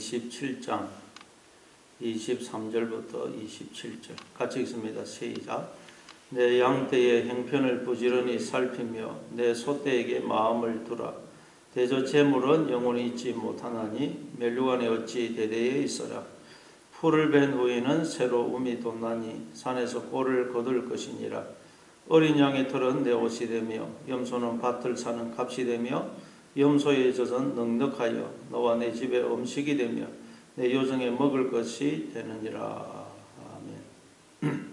27장 23절부터 27절 같이 읽습니다. 시작. 내 양떼의 형편을 부지런히 살피며 내 소떼에게 마음을 두라. 대저 재물은 영원히 있지 못하나니 멸류관이 어찌 대대에 있어라. 풀을 벤 후에는 새로움이 돋나니 산에서 꼴을 거둘 것이니라. 어린 양의 털은 내 옷이 되며 염소는 밭을 사는 값이 되며 염소의 젖은 넉넉하여 너와 내 집의 음식이 되며 내 요정에 먹을 것이 되느니라. 아멘.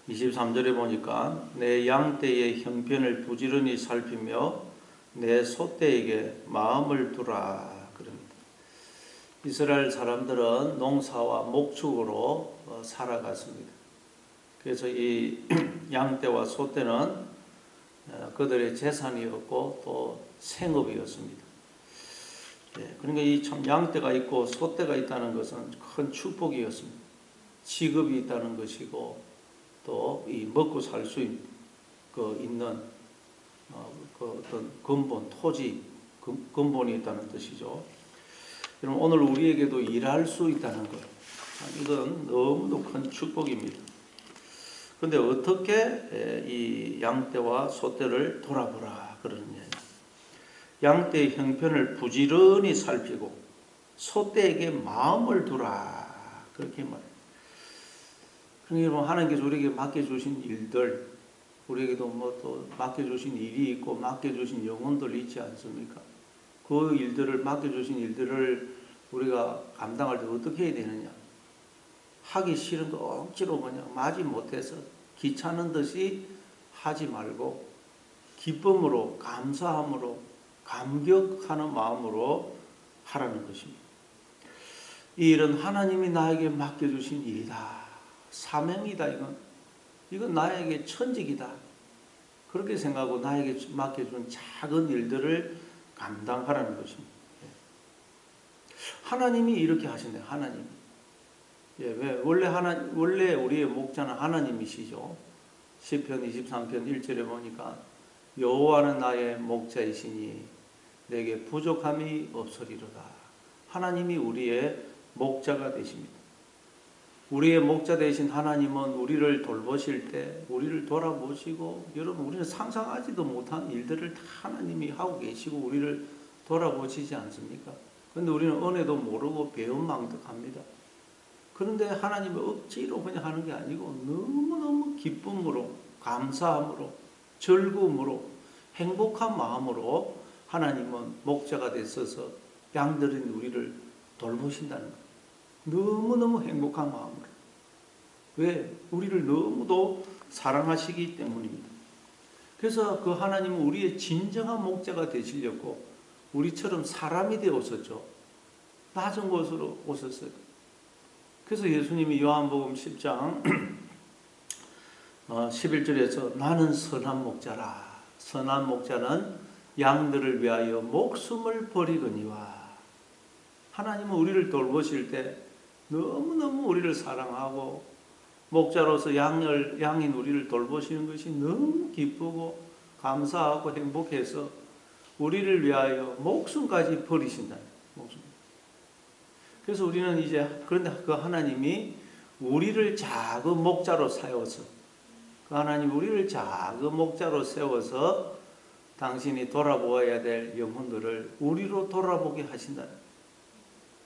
23절에 보니까 내 양떼의 형편을 부지런히 살피며 내 소떼에게 마음을 두라 그럽니다. 이스라엘 사람들은 농사와 목축으로 살아갔습니다. 그래서 이 양떼와 소떼는 그들의 재산이었고 또 생업이었습니다. 그러니까 이 참 양떼가 있고 소떼가 있다는 것은 큰 축복이었습니다. 직업이 있다는 것이고 또 이 먹고 살 수 있는 그 어떤 근본, 토지 근본이 있다는 뜻이죠. 여러분 오늘 우리에게도 일할 수 있다는 것, 이건 너무도 큰 축복입니다. 그런데 어떻게 이 양떼와 소떼를 돌아보라 그러느냐. 양떼의 형편을 부지런히 살피고 소떼에게 마음을 두라 그렇게 말해요. 그러니까 하나님께서 우리에게 맡겨주신 일들, 우리에게도 뭐 또 맡겨주신 일이 있고 맡겨주신 영혼들이 있지 않습니까? 그 일들을 맡겨주신 일들을 우리가 감당할 때 어떻게 해야 되느냐? 하기 싫은 거 억지로 그냥 마지 못해서 귀찮은 듯이 하지 말고 기쁨으로, 감사함으로, 감격하는 마음으로 하라는 것입니다. 이 일은 하나님이 나에게 맡겨주신 일이다. 사명이다. 이건 나에게 천직이다. 그렇게 생각하고 나에게 맡겨준 작은 일들을 감당하라는 것입니다. 하나님이 이렇게 하신대요. 하나님. 원래 우리의 목자는 하나님이시죠. 시편 23편 1절에 보니까 여호와는 나의 목자이시니 내게 부족함이 없으리로다. 하나님이 우리의 목자가 되십니다. 우리의 목자 되신 하나님은 우리를 돌보실 때 우리를 돌아보시고, 여러분 우리는 상상하지도 못한 일들을 다 하나님이 하고 계시고 우리를 돌아보시지 않습니까? 그런데 우리는 은혜도 모르고 배은망덕합니다. 그런데 하나님은 억지로 그냥 하는 게 아니고 너무너무 기쁨으로, 감사함으로, 즐거움으로, 행복한 마음으로 하나님은 목자가 되셔서 양들인 우리를 돌보신다는 거예요. 너무너무 행복한 마음으로. 왜? 우리를 너무도 사랑하시기 때문입니다. 그래서 그 하나님은 우리의 진정한 목자가 되시려고 우리처럼 사람이 되었었죠. 낮은 곳으로 오셨어요. 그래서 예수님이 요한복음 10장 11절에서 나는 선한 목자라. 선한 목자는 양들을 위하여 목숨을 버리거니와. 하나님은 우리를 돌보실 때 너무너무 우리를 사랑하고 목자로서 양인 우리를 돌보시는 것이 너무 기쁘고 감사하고 행복해서 우리를 위하여 목숨까지 버리신다. 목숨. 그래서 우리는 이제, 그런데 그 하나님이 우리를 작은 목자로 세워서, 그 하나님 우리를 작은 목자로 세워서 당신이 돌아보아야 될 영혼들을 우리로 돌아보게 하신다.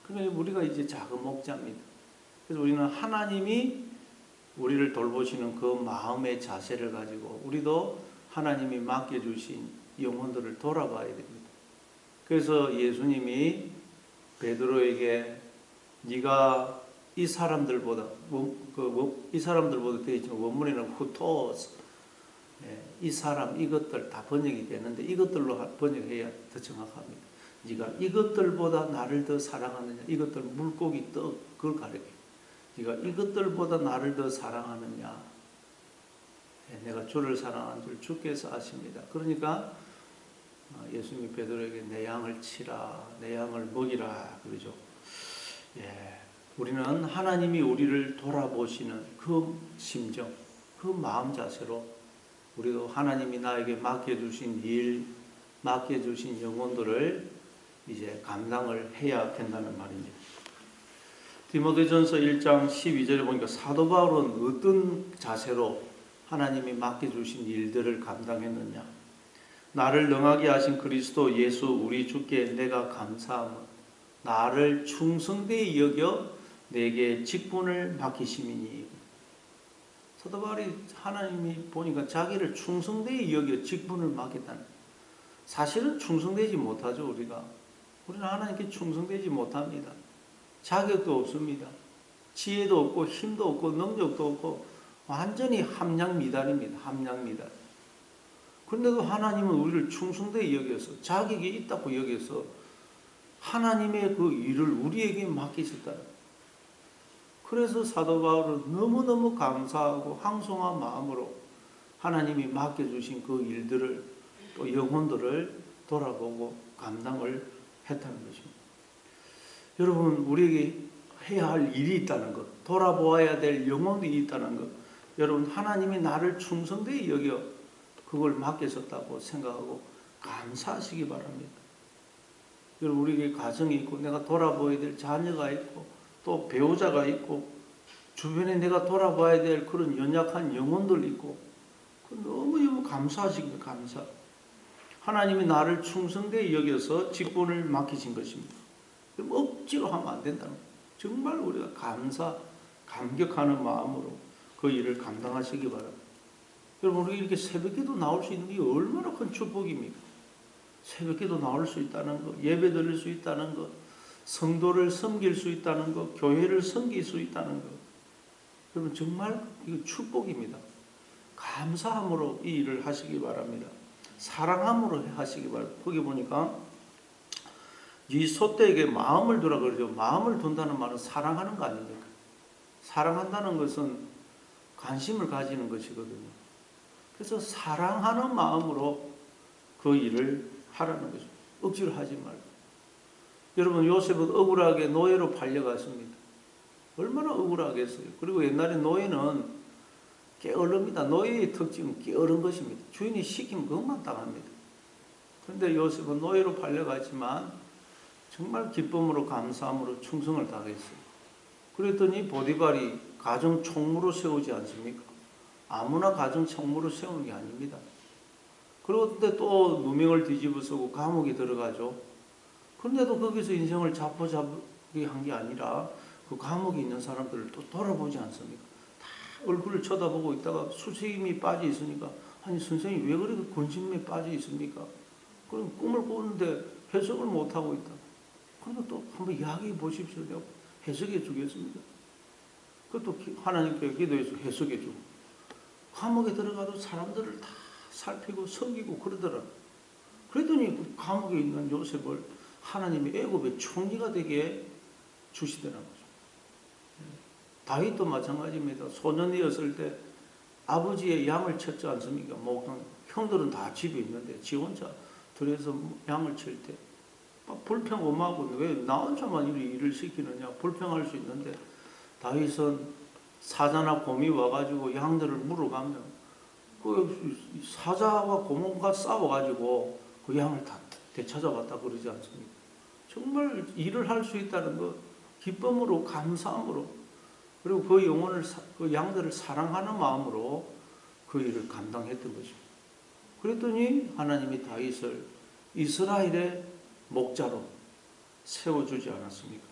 그러니까 우리가 이제 작은 목자입니다. 그래서 우리는 하나님이 우리를 돌보시는 그 마음의 자세를 가지고 우리도 하나님이 맡겨주신 영혼들을 돌아봐야 됩니다. 그래서 예수님이 베드로에게 네가 이 사람들보다 되어 있지만 원문에는 후토스, 이 사람, 이것들 다 번역이 되는데 이것들로 번역해야 더 정확합니다. 네가 이것들보다 나를 더 사랑하느냐. 이것들 물고기, 떡, 그걸 가르쳐요. 네가 이것들보다 나를 더 사랑하느냐. 내가 주를 사랑한 줄 주께서 아십니다. 그러니까 예수님이 베드로에게 내 양을 치라, 내 양을 먹이라 그러죠. 우리는 하나님이 우리를 돌아보시는 그 심정, 그 마음 자세로 우리도 하나님이 나에게 맡겨주신 일, 맡겨주신 영혼들을 이제 감당을 해야 된다는 말입니다. 디모데전서 1장 12절에 보니까 사도 바울은 어떤 자세로 하나님이 맡겨주신 일들을 감당했느냐. 나를 능하게 하신 그리스도 예수 우리 주께 내가 감사하며 나를 충성되이 여겨 내게 직분을 맡기심이니. 사도 바울이 하나님이 보니까 자기를 충성되이 여겨 직분을 맡겼다는. 사실은 충성되지 못하죠. 우리는 하나님께 충성되지 못합니다. 자격도 없습니다. 지혜도 없고 힘도 없고 능력도 없고 완전히 함량미달입니다. 함량미달. 그런데도 하나님은 우리를 충성되이 여겨서 자격이 있다고 여겨서 하나님의 그 일을 우리에게 맡기셨다. 그래서 사도 바울은 너무너무 감사하고 황송한 마음으로 하나님이 맡겨주신 그 일들을 또 영혼들을 돌아보고 감당을 했다는 것입니다. 여러분, 우리에게 해야 할 일이 있다는 것, 돌아보아야 될 영혼이 있다는 것, 여러분 하나님이 나를 충성되이 여겨 그걸 맡기셨다고 생각하고 감사하시기 바랍니다. 여러분, 우리에게 가정이 있고 내가 돌아보아야 될 자녀가 있고 또 배우자가 있고 주변에 내가 돌아봐야 될 그런 연약한 영혼들 있고 너무 감사하시기 감사. 하나님이 나를 충성되이 여겨서 직분을 맡기신 것입니다. 억지로 하면 안 된다는 거예요. 정말 우리가 감격하는 마음으로 그 일을 감당하시기 바랍니다. 여러분, 우리 이렇게 새벽기도 나올 수 있는 게 얼마나 큰 축복입니까? 새벽기도 나올 수 있다는 것, 예배 드릴 수 있다는 것, 성도를 섬길 수 있다는 것, 교회를 섬길 수 있다는 것. 여러분, 정말 이거 축복입니다. 감사함으로 이 일을 하시기 바랍니다. 사랑함으로 하시기 바랍니다. 거기 보니까 이 소떼에게 마음을 두라 그러죠. 마음을 둔다는 말은 사랑하는 거 아닙니까? 사랑한다는 것은 관심을 가지는 것이거든요. 그래서 사랑하는 마음으로 그 일을 하라는 거죠. 억지로 하지 말고. 여러분, 요셉은 억울하게 노예로 팔려갔습니다. 얼마나 억울하겠어요. 그리고 옛날에 노예는 게으릅니다. 노예의 특징은 게으른 것입니다. 주인이 시키면 그것만 당합니다. 그런데 요셉은 노예로 팔려갔지만 정말 기쁨으로 감사함으로 충성을 다했어요. 그랬더니 보디발이 가정 총무로 세우지 않습니까? 아무나 가정 총무로 세우는 게 아닙니다. 그런데 또 누명을 뒤집어쓰고 감옥에 들어가죠. 그런데도 거기서 인생을 자포자기하게 한 게 아니라 그 감옥에 있는 사람들을 또 돌아보지 않습니까? 다 얼굴을 쳐다보고 있다가 수식임이 빠져 있으니까 아니 선생님 왜 그렇게 근심에 빠져 있습니까? 그럼 꿈을 꾸는데 해석을 못하고 있다. 그러면 또 한번 이야기해 보십시오. 내가 해석해 주겠습니다. 그것도 하나님께 기도해서 해석해 주고 감옥에 들어가도 사람들을 다 살피고 섬기고 그러더라. 그랬더니 그 감옥에 있는 요셉을 하나님이 애굽의 총리가 되게 주시더라는 거죠. 다윗도 마찬가지입니다. 소년이었을 때 아버지의 양을 쳤지 않습니까? 형들은 다 집에 있는데 지 혼자 들여서 양을 칠 때 불평 엄하고 왜 나 혼자만 일을 시키느냐 불평할 수 있는데 다윗은 사자나 곰이 와가지고 양들을 물어가면 그 사자와 곰과 싸워가지고 그 양을 다 되찾아왔다 그러지 않습니까? 정말 일을 할 수 있다는 것 기쁨으로 감사함으로 그리고 그 영혼을 그 양들을 사랑하는 마음으로 그 일을 감당했던 것입니다. 그랬더니 하나님이 다윗을 이스라엘의 목자로 세워주지 않았습니까?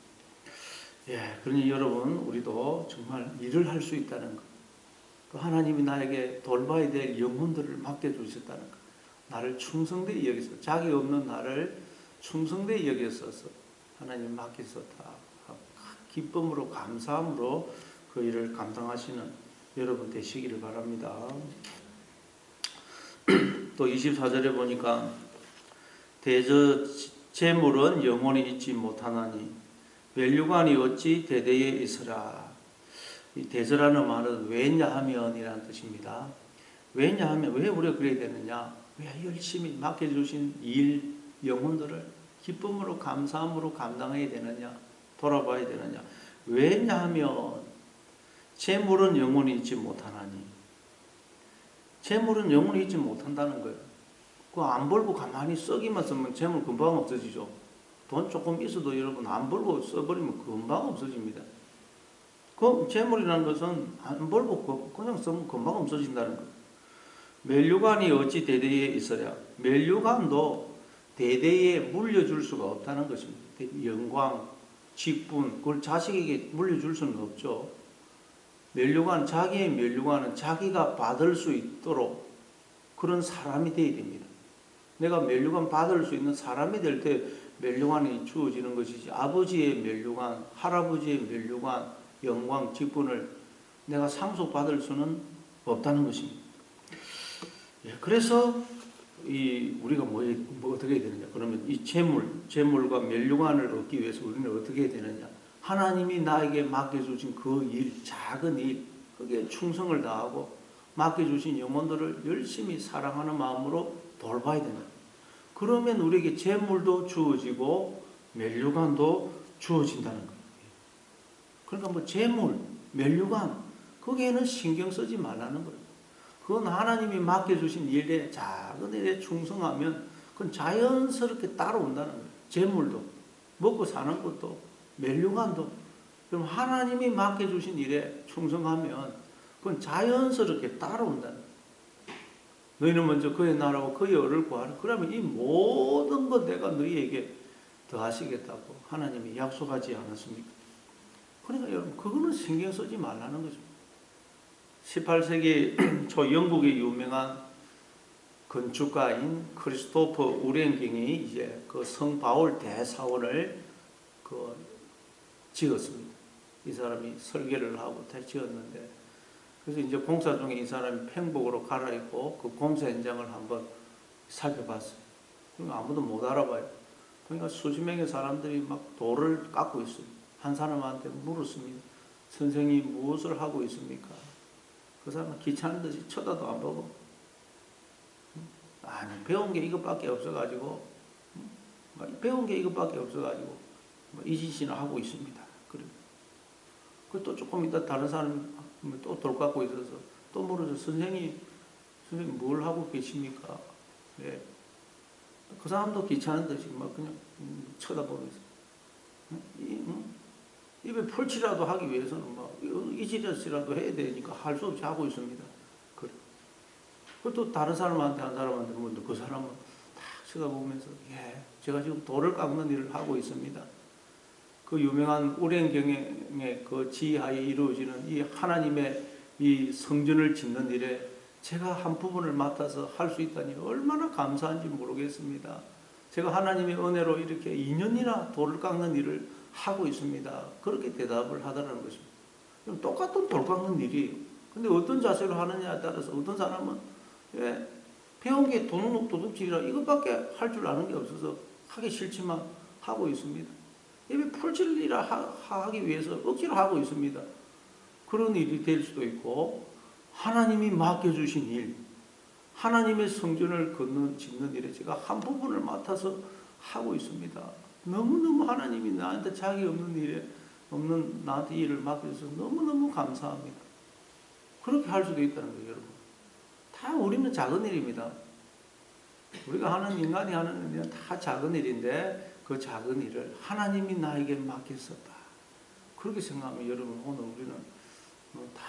예, 그러니 여러분 우리도 정말 일을 할 수 있다는 것, 그 하나님이 나에게 돌봐야 될 영혼들을 맡겨주셨다는 것, 나를 충성되이 여기서 자기 없는 나를 충성되이 여기서서 하나님 맡기셨다. 기쁨으로 감사함으로 그 일을 감당하시는 여러분 되시기를 바랍니다. 또 24절에 보니까 대저 재물은 영원히 잊지 못하나니 멸류관이 어찌 대대에 있으라. 이 대저라는 말은 왜냐하면이라는 뜻입니다. 왜냐하면 왜 우리가 그래야 되느냐? 왜 열심히 맡겨주신 일 영혼들을 기쁨으로 감사함으로 감당해야 되느냐? 돌아봐야 되느냐? 왜냐하면 재물은 영원히 잊지 못하나니. 재물은 영원히 잊지 못한다는 거예요. 그거 안 벌고 가만히 썩이만 쓰면 재물 금방 없어지죠. 돈 조금 있어도 여러분 안 벌고 써버리면 금방 없어집니다. 그 재물이라는 것은 안 벌고 그냥 쓰면 금방 없어진다는 거예요. 멸류관이 어찌 대대에 있어야? 멸류관도 대대에 물려줄 수가 없다는 것입니다. 영광, 직분, 그걸 자식에게 물려줄 수는 없죠. 멸류관, 자기의 멸류관은 자기가 받을 수 있도록 그런 사람이 되어야 됩니다. 내가 멸류관 받을 수 있는 사람이 될 때 멸류관이 주어지는 것이지, 아버지의 멸류관, 할아버지의 멸류관, 영광, 직분을 내가 상속받을 수는 없다는 것입니다. 그래서 우리가 뭐 어떻게 해야 되느냐? 그러면 이 재물과 멸류관을 얻기 위해서 우리는 어떻게 해야 되느냐? 하나님이 나에게 맡겨주신 그 일, 작은 일, 거기에 충성을 다하고 맡겨주신 영혼들을 열심히 사랑하는 마음으로 돌봐야 된다. 그러면 우리에게 재물도 주어지고 멸류관도 주어진다는 거예요. 그러니까 뭐 재물, 멸류관, 거기에는 신경 쓰지 말라는 거예요. 그건 하나님이 맡겨주신 일에, 작은 일에 충성하면 그건 자연스럽게 따라온다는 거예요. 재물도, 먹고 사는 것도, 멸류관도. 그럼 하나님이 맡겨주신 일에 충성하면 그건 자연스럽게 따라온다는 거예요. 너희는 먼저 그의 나라와 그의 의를 구하라. 그러면 이 모든 것 내가 너희에게 더하시겠다고 하나님이 약속하지 않았습니까? 그러니까 여러분, 그거는 신경 쓰지 말라는 거죠. 18세기 초 영국의 유명한 건축가인 크리스토퍼 우렌깅이 이제 그 성 바울 대사원을 지었습니다. 이 사람이 설계를 하고 다 지었는데, 그래서 이제 공사 중에 이 사람이 팽복으로 갈아입고 그 공사 현장을 한번 살펴봤어요. 그러니까 아무도 못 알아봐요. 그러니까 수십 명의 사람들이 막 돌을 깎고 있어요. 한 사람한테 물었습니다. 선생님 무엇을 하고 있습니까? 그 사람은 귀찮은 듯이 쳐다도 안 보고, 아니 배운 게 이것밖에 없어가지고, 배운 게 이것밖에 없어가지고 이 짓이나 하고 있습니다. 그래. 또 조금 있다 다른 사람이 또 돌 깎고 있어서 또 물어서 선생님 뭘 하고 계십니까? 네. 그 사람도 귀찮은 듯이 막 그냥 쳐다보면서 입에 풀칠이라도 하기 위해서는 막 이 짓이라도 해야 되니까 할 수 없이 하고 있습니다. 그래. 또 다른 사람한테 한 사람한테 물었는데 그 사람은 딱 쳐다보면서 제가 지금 돌을 깎는 일을 하고 있습니다. 그 유명한 우ren경의 그 지하에 이루어지는 이 하나님의 이 성전을 짓는 일에 제가 한 부분을 맡아서 할 수 있다니 얼마나 감사한지 모르겠습니다. 제가 하나님의 은혜로 이렇게 2년이나 돌을 깎는 일을 하고 있습니다. 그렇게 대답을 하더라는 것입니다. 똑같은 돌 깎는 일이에요. 근데 어떤 자세로 하느냐에 따라서 어떤 사람은 배운 게 도둑질이라 이것밖에 할 줄 아는 게 없어서 하기 싫지만 하고 있습니다. 입에 풀칠이라 하기 위해서 억지로 하고 있습니다. 그런 일이 될 수도 있고, 하나님이 맡겨주신 일, 하나님의 성전을 짓는 일에 제가 한 부분을 맡아서 하고 있습니다. 너무너무 하나님이 나한테 자기 없는 나한테 일을 맡겨줘서 너무너무 감사합니다. 그렇게 할 수도 있다는 거예요, 여러분. 다 우리는 작은 일입니다. 우리가 하는, 인간이 하는 일은 다 작은 일인데, 그 작은 일을 하나님이 나에게 맡겼었다. 그렇게 생각하면 여러분, 오늘 우리는 다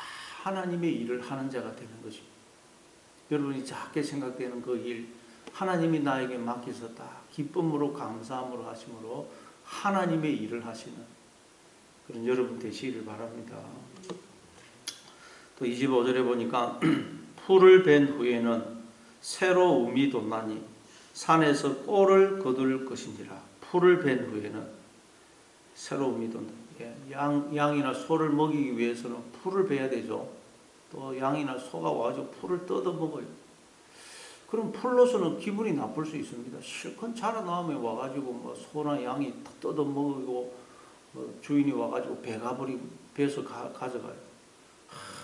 하나님의 일을 하는 자가 되는 것입니다. 여러분이 작게 생각되는 그 일, 하나님이 나에게 맡겼었다. 기쁨으로 감사함으로 하심으로 하나님의 일을 하시는 그런 여러분 되시기를 바랍니다. 또 25절에 보니까 풀을 벤 후에는 새로 움이 돋나니 산에서 꼴을 거둘 것인지라. 풀을 벤 후에는 새로 움이 돋는다. 양이나 소를 먹이기 위해서는 풀을 베야 되죠. 또 양이나 소가 와가지고 풀을 뜯어 먹어요. 그럼 풀로서는 기분이 나쁠 수 있습니다. 실컷 자라나면 와가지고 뭐 소나 양이 뜯어 먹이고 주인이 와가지고 베서 가져가요.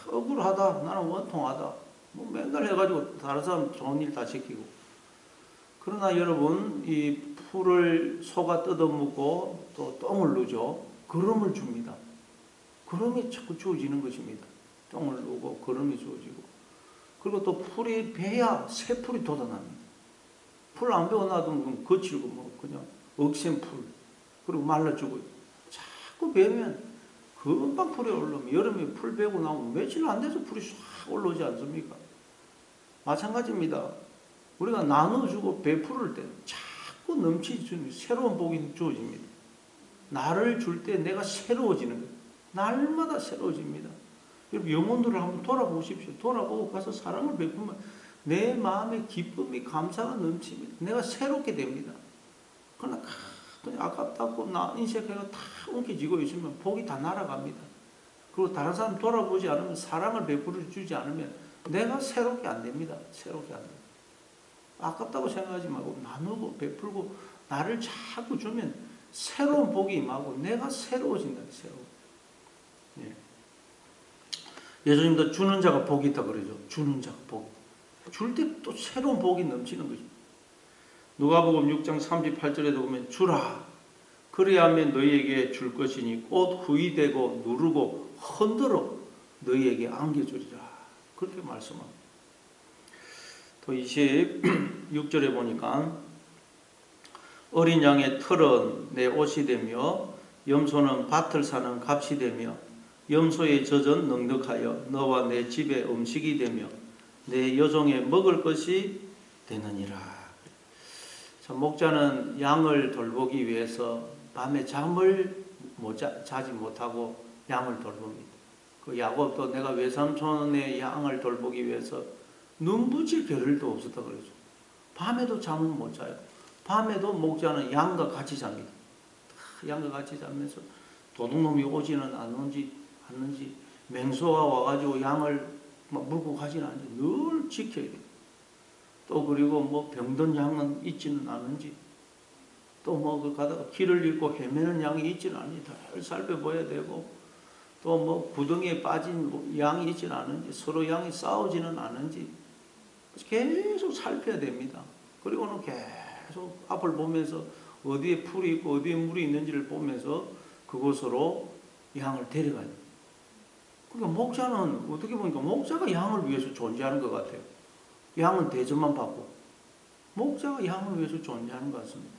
억울하다. 나는 원통하다. 뭐 맨날 해가지고 다른 사람 좋은 일 다 시키고. 그러나 여러분, 이 풀을 소가 뜯어먹고 또 똥을 누죠. 거름을 줍니다. 거름이 자꾸 주어지는 것입니다. 똥을 누고 거름이 주어지고. 그리고 또 풀이 베야 새 풀이 돋아납니다. 풀 안 베어 놔두면 거칠고 뭐 그냥 억센 풀, 그리고 말라 죽어요. 자꾸 베면 금방 풀이 올라오면 여름에 풀 베고 나면 며칠 안 돼서 풀이 싹 올라오지 않습니까? 마찬가지입니다. 우리가 나눠주고 베풀을 때 자꾸 넘치는 새로운 복이 주어집니다. 나를 줄 때 내가 새로워지는 거예요. 날마다 새로워집니다. 여러분 영혼들을 한번 돌아보십시오. 돌아보고 가서 사랑을 베풀면 내 마음에 기쁨이 감사가 넘칩니다. 내가 새롭게 됩니다. 그러나 그냥 아깝다고 나 인생회가 다 엉켜지고 있으면 복이 다 날아갑니다. 그리고 다른 사람 돌아보지 않으면 사랑을 베풀어 주지 않으면 내가 새롭게 안 됩니다. 새롭게 안 됩니다. 아깝다고 생각하지 말고 나누고 베풀고 나를 자꾸 주면 새로운 복이 임하고 내가 새로워진다. 새로워. 예. 예수님도 주는 자가 복이 있다 그러죠. 주는 자가 복. 줄 때 또 새로운 복이 넘치는 것입니다. 누가복음 6장 38절에도 보면 주라 그리하면 너희에게 줄 것이니 곧 후이되고 누르고 흔들어 너희에게 안겨주리라. 그렇게 말씀합니다. 또 26절에 보니까 어린 양의 털은 내 옷이 되며 염소는 밭을 사는 값이 되며 염소의 젖은 넉넉하여 너와 내 집의 음식이 되며 내 여종의 먹을 것이 되느니라. 목자는 양을 돌보기 위해서 밤에 잠을 자지 못하고 양을 돌봅니다. 그 야곱도 내가 외삼촌의 양을 돌보기 위해서 눈붙일 겨를도 없었다 그러죠. 밤에도 잠을 못 자요. 밤에도 목자는 양과 같이 잡니다. 양과 같이 자면서 도둑놈이 오지는 않는지 맹소가 와가지고 양을 물고 가지는 않는지 늘 지켜야 돼요. 또 그리고 뭐 병든 양은 있지는 않은지 또 뭐 가다가 길을 잃고 헤매는 양이 있지는 않은지 잘 살펴봐야 되고 또 뭐 구덩이에 빠진 양이 있지는 않은지 서로 양이 싸우지는 않은지 계속 살펴야 됩니다. 그리고는 계속 앞을 보면서 어디에 풀이 있고 어디에 물이 있는지를 보면서 그곳으로 양을 데려가요. 그러니까 목자는 어떻게 보니까 목자가 양을 위해서 존재하는 것 같아요. 양은 대접만 받고 목자가 양을 위해서 존재하는 것 같습니다.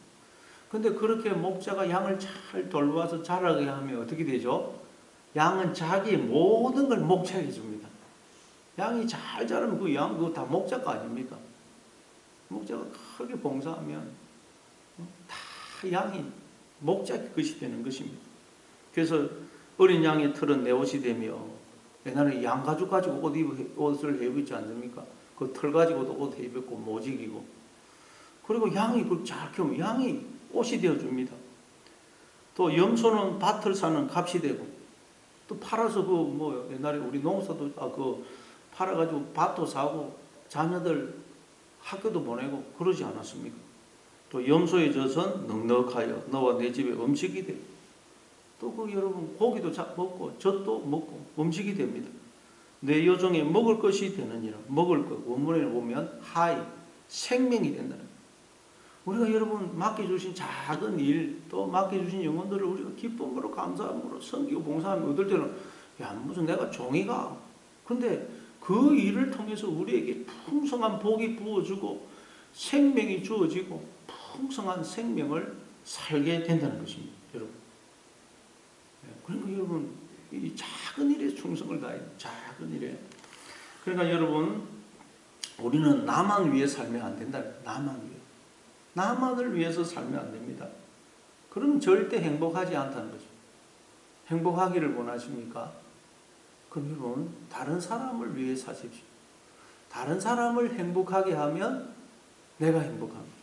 근데 그렇게 목자가 양을 잘 돌봐서 자라게 하면 어떻게 되죠? 양은 자기의 모든 걸 목자에게 줍니다. 양이 잘 자라면 그 양 그거 다 목자 거 아닙니까? 목자가 크게 봉사하면 다 양이 목자의 것이 되는 것입니다. 그래서 어린 양의 털은 내 옷이 되며 옛날에 양 가죽 가지고 옷을 해입지 않습니까? 그 털 가지고도 옷 입고 모직이고 그리고 양이 그걸 잘 키우면 양이 옷이 되어줍니다. 또 염소는 밭을 사는 값이 되고 또 팔아서 그 뭐 옛날에 우리 농사도 그 팔아가지고 밭도 사고 자녀들 학교도 보내고 그러지 않았습니까? 또 염소의 젖은 넉넉하여 너와 내 집에 음식이 되고 또 그 여러분 고기도 먹고 젖도 먹고 음식이 됩니다. 내 여종에 먹을 것이 되느니라. 먹을 것 원문에 보면 하이 생명이 된다는 거예요. 우리가 여러분 맡겨주신 작은 일 또 맡겨주신 영혼들을 우리가 기쁨으로 감사함으로 섬기고 봉사하며 얻을 때는 야 무슨 내가 종이가 근데 그 일을 통해서 우리에게 풍성한 복이 부어주고 생명이 주어지고 풍성한 생명을 살게 된다는 것입니다. 여러분 그러니까 여러분 이 작은 일에 충성을 다해요. 작은 일에. 그러니까 여러분 우리는 나만 위해 살면 안 된다. 나만 위해. 나만을 위해서 살면 안 됩니다. 그럼 절대 행복하지 않다는 거죠. 행복하기를 원하십니까? 그럼 여러분 다른 사람을 위해 사십시오. 다른 사람을 행복하게 하면 내가 행복합니다.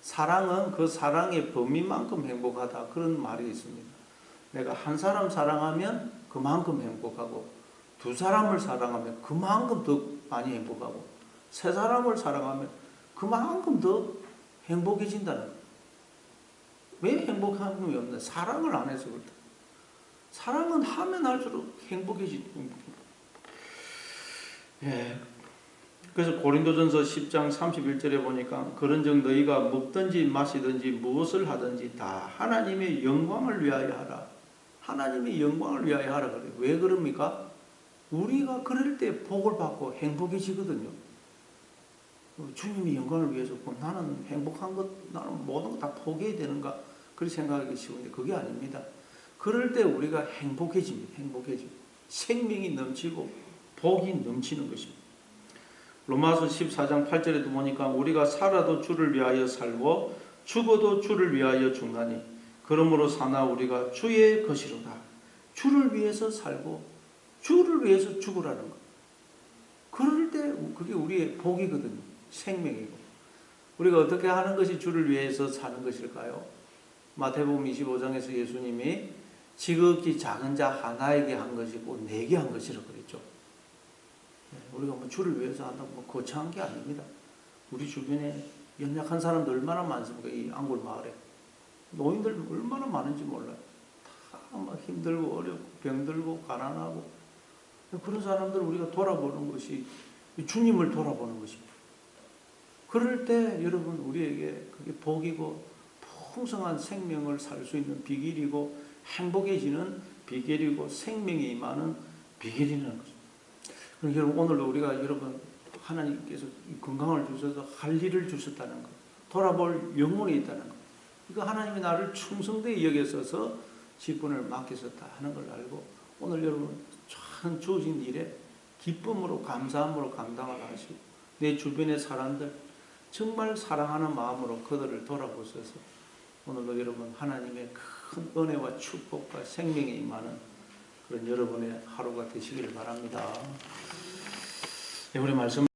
사랑은 그 사랑의 범위만큼 행복하다. 그런 말이 있습니다. 내가 한 사람 사랑하면 그만큼 행복하고 두 사람을 사랑하면 그만큼 더 많이 행복하고 세 사람을 사랑하면 그만큼 더 행복해진다는 거예요. 왜 행복함이 없나? 사랑을 안 해서 그렇다. 사랑은 하면 할수록 행복해집니다. 예. 그래서 고린도전서 10장 31절에 보니까 그런즉 너희가 먹든지 마시든지 무엇을 하든지 다 하나님의 영광을 위하여 하라. 하나님의 영광을 위하여 하라 그래요. 왜 그럽니까? 우리가 그럴 때 복을 받고 행복해지거든요. 주님의 영광을 위해서 나는 행복한 것, 나는 모든 것 다 포기해야 되는가? 그렇게 생각하기 쉬운데 그게 아닙니다. 그럴 때 우리가 행복해집니다. 생명이 넘치고 복이 넘치는 것입니다. 로마서 14장 8절에도 보니까 우리가 살아도 주를 위하여 살고 죽어도 주를 위하여 죽나니 그러므로 사나 우리가 주의 것이로다. 주를 위해서 살고 주를 위해서 죽으라는 것. 그럴 때 그게 우리의 복이거든요. 생명이고. 우리가 어떻게 하는 것이 주를 위해서 사는 것일까요? 마태복음 25장에서 예수님이 지극히 작은 자 하나에게 한 것이 꼭 내게 한 것이라고 그랬죠. 우리가 뭐 주를 위해서 한다고 뭐 거창한 게 아닙니다. 우리 주변에 연약한 사람들 얼마나 많습니까? 이 안골 마을에. 노인들 얼마나 많은지 몰라요. 다 막 힘들고 어렵고 병들고 가난하고 그런 사람들 우리가 돌아보는 것이 주님을 돌아보는 것입니다. 그럴 때 여러분 우리에게 그게 복이고 풍성한 생명을 살 수 있는 비결이고 행복해지는 비결이고 생명에 임하는 비결이라는 것입니다. 그러니까 여러분 오늘도 우리가 여러분 하나님께서 건강을 주셔서 할 일을 주셨다는 것, 돌아볼 영혼이 있다는 것, 그러니까 하나님이 나를 충성되게 여기셔서 직분을 맡기셨다 하는 걸 알고 오늘 여러분 참 주어진 일에 기쁨으로 감사함으로 감당을 하시고 내 주변의 사람들 정말 사랑하는 마음으로 그들을 돌아보셔서 오늘도 여러분 하나님의 큰 은혜와 축복과 생명에 임하는 그런 여러분의 하루가 되시기를 바랍니다. 우리 말씀